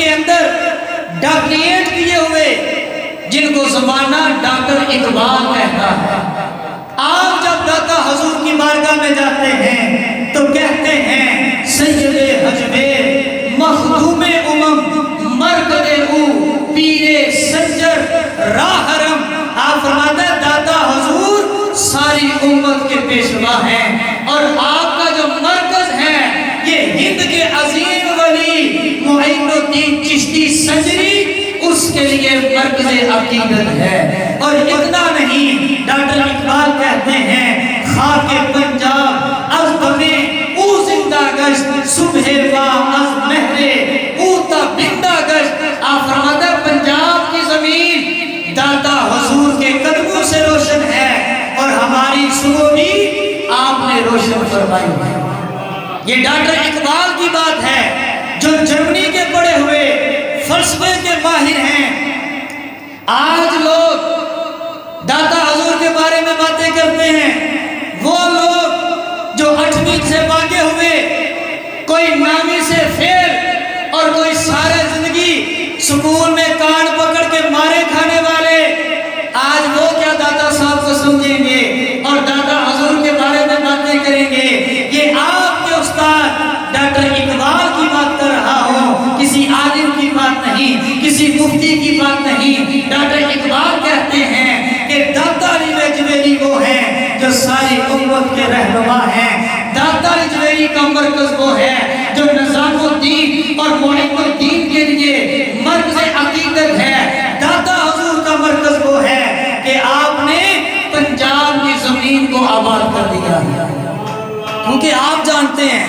کے اندر ڈاکٹریٹ کیے ہوئے، جن کو زمانہ ڈاکٹر اقبال کہتا ہے، آپ جب داتا حضور کی بارگاہ میں جاتے ہیں تو کہتے ہیں سید حجب مخدوم مرکز او پیر سنجر راہ حرم۔ آپ فرماتے ہیں داتا حضور ساری امت کے پیشوا ہیں، اور آپ کا جو مرکز ہے یہ ہند کے عظیم ولی معین الدین چشتی سنجری، اس کے لیے مرکز عقیدت ہے۔ اور اتنا نہیں، ڈاکٹر اقبال کہتے ہیں خاک پنجاب از دمے او زندہ گشت صبح وا از مہرے او تا بندہ گشت۔ آپ فرماتے ہیں پنجاب کی زمین داتا حضور کے قدموں سے روشن ہے، اور ہماری صبح بھی آپ نے روشن فرمائی ہے۔ یہ ڈاکٹر اقبال کی بات ہے، جو جرمنی کے پڑھے ہوئے فلسفے کے ماہر ہیں۔ آج لوگ داتا حضور کے بارے میں باتیں کرتے ہیں، وہ لوگ جو 8ویں سے باغے ہوئے، کوئی 9ویں سے فیل، اور کوئی سارے زندگی سکول میں کان پکڑ کے مارے کھانے والے، آج وہ کیا داتا صاحب کو سمجھیں گے اور داتا حضور کے بارے میں باتیں کریں گے؟ یہ آپ کے استاد ڈاکٹر اقبال کی بات کر رہا ہوں، کسی عالم کی بات نہیں، کسی مفتی کی بات نہیں۔ ڈاکٹر اقبال کہتے ہیں کہ داتا علی لجویری وہ ہیں جو ساری امت کے رہنما ہیں، داتا لجویری کا مرکز وہ ہے جو نظام الدین اور معین الدین کے لیے مرکز عقیدت ہے، داتا حضور کا مرکز وہ ہے کہ آپ نے پنجاب کی زمین کو آباد کر دیا، کیونکہ آپ جانتے ہیں